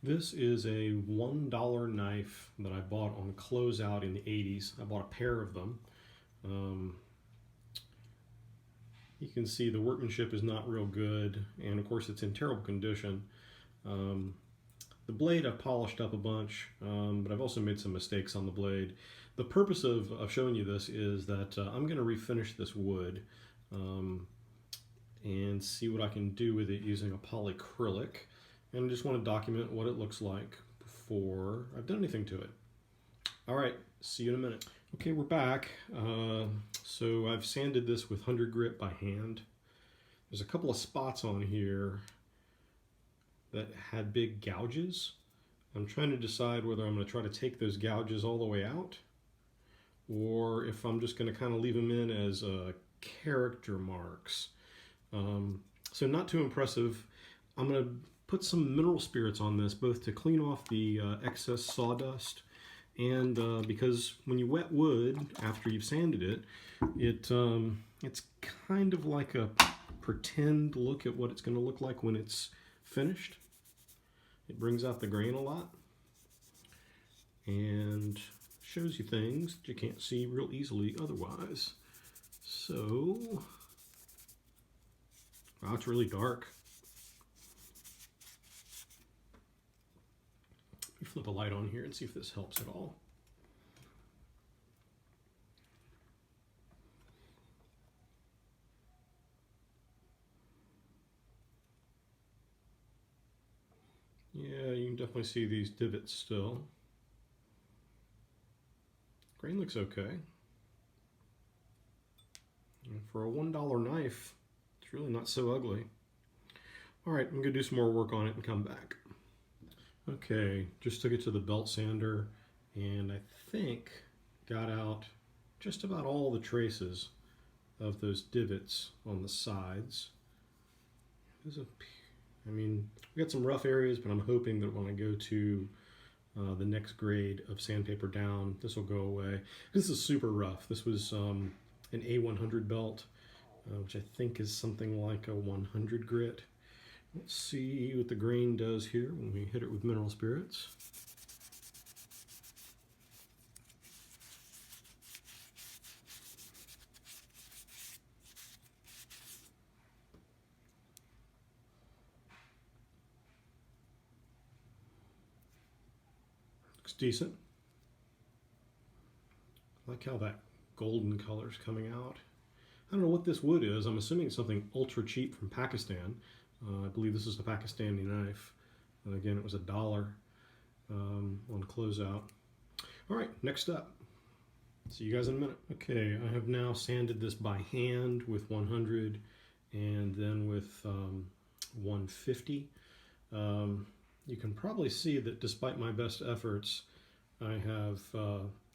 This is a $1 knife that I bought on closeout in the 80s. I bought a pair of them. Um, you can see the workmanship is not real good, and of course it's in terrible condition. Um, the blade I've polished up a bunch, but I've also made some mistakes on the blade. The purpose of showing you this is that I'm going to refinish this wood um, and see what I can do with it using a polyacrylic. And I just want to document what it looks like before I've done anything to it. All right, see you in a minute. Okay, we're back. So I've sanded this with 100 grit by hand. There's a couple of spots on here that had big gouges. I'm trying to decide whether I'm going to try to take those gouges all the way out or if I'm just going to kind of leave them in as character marks. So not too impressive. I'm going to put some mineral spirits on this, both to clean off the excess sawdust and because when you wet wood after you've sanded it, it's kind of like a pretend look at what it's going to look like when it's finished. It brings out the grain a lot and shows you things that you can't see real easily otherwise. So, wow, it's really dark. Let me flip a light on here and see if this helps at all. Yeah, you can definitely see these divots still. Grain looks okay. And for a $1 knife, it's really not so ugly. All right, I'm gonna do some more work on it and come back. Okay, just took it to the belt sander and I think got out just about all the traces of those divots on the sides. I mean, we got some rough areas, but I'm hoping that when I go to the next grade of sandpaper down, this will go away. This is super rough. This was an A100 belt, which I think is something like a 100 grit. Let's see what the grain does here when we hit it with mineral spirits. Looks decent. I like how that golden color's coming out. I don't know what this wood is. I'm assuming it's something ultra cheap from Pakistan. I believe this is a Pakistani knife. And again, it was $1 on closeout. All right, next up. See you guys in a minute. Okay, I have now sanded this by hand with 100 and then with 150. You can probably see that despite my best efforts, I have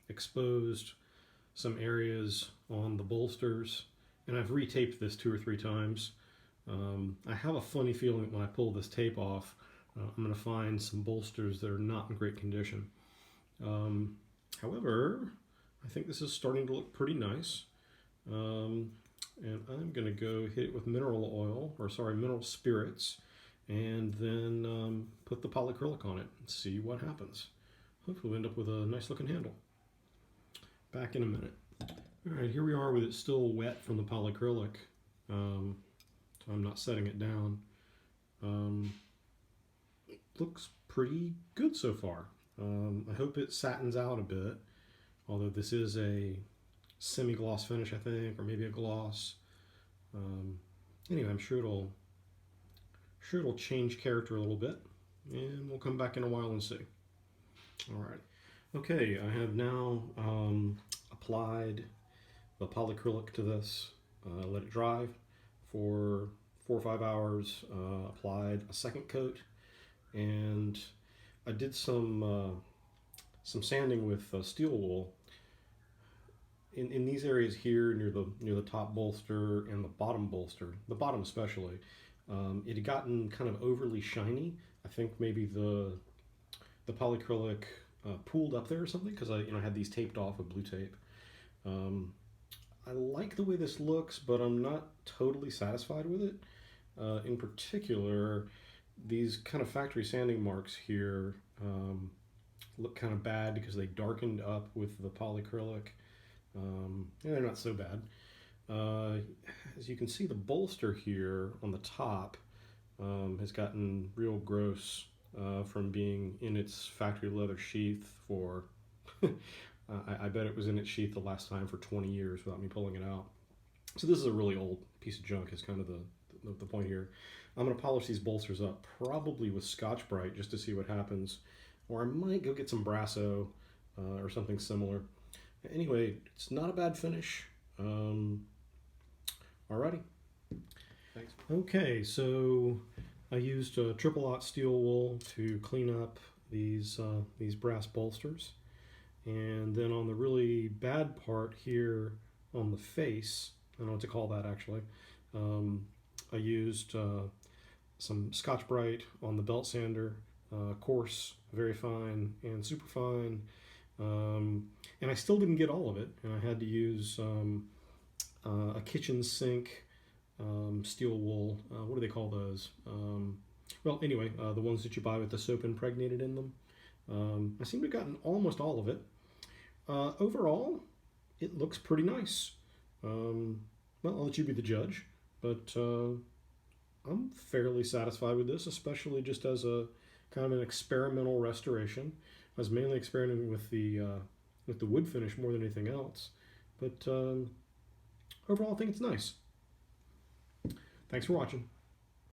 exposed some areas on the bolsters, and I've retaped this 2 or 3 times. I have a funny feeling that when I pull this tape off, I'm going to find some bolsters that are not in great condition. However, I think this is starting to look pretty nice. And I'm going to go hit it with mineral spirits, and then put the polyacrylic on it and see what happens. Hopefully we'll end up with a nice looking handle. Back in a minute. All right, here we are with it still wet from the polyacrylic. So I'm not setting it down. It looks pretty good so far. I hope it satins out a bit, although this is a semi-gloss finish, I think, or maybe a gloss. Anyway, I'm sure it'll change character a little bit, and we'll come back in a while and see. All right. Okay, I have now applied the polyacrylic to this, let it dry for 4 or 5 hours, applied a second coat, and I did some sanding with steel wool in these areas here near the top bolster and the bottom especially. It had gotten kind of overly shiny. I think maybe the polyacrylic pooled up there or something, because I had these taped off with blue tape. I like the way this looks, but I'm not totally satisfied with it. In particular, these kind of factory sanding marks here look kind of bad because they darkened up with the polyacrylic. Yeah, they're not so bad. As you can see, the bolster here on the top has gotten real gross from being in its factory leather sheath for, I bet it was in its sheath the last time for 20 years without me pulling it out. So this is a really old piece of junk is kind of the point here. I'm going to polish these bolsters up probably with Scotch-Brite just to see what happens. Or I might go get some Brasso or something similar. Anyway, it's not a bad finish. Alrighty. Thanks. Okay, so I used a triple-aught steel wool to clean up these brass bolsters. And then on the really bad part here on the face, I don't know what to call that actually, I used some Scotch-Brite on the belt sander, coarse, very fine, and super fine. And I still didn't get all of it, and I had to use a kitchen sink steel wool. What do they call those? Well, anyway, the ones that you buy with the soap impregnated in them. I seem to have gotten almost all of it. Overall, it looks pretty nice. Well, I'll let you be the judge, but I'm fairly satisfied with this, especially just as a kind of an experimental restoration. I was mainly experimenting with the wood finish more than anything else, but overall I think it's nice. Thanks for watching.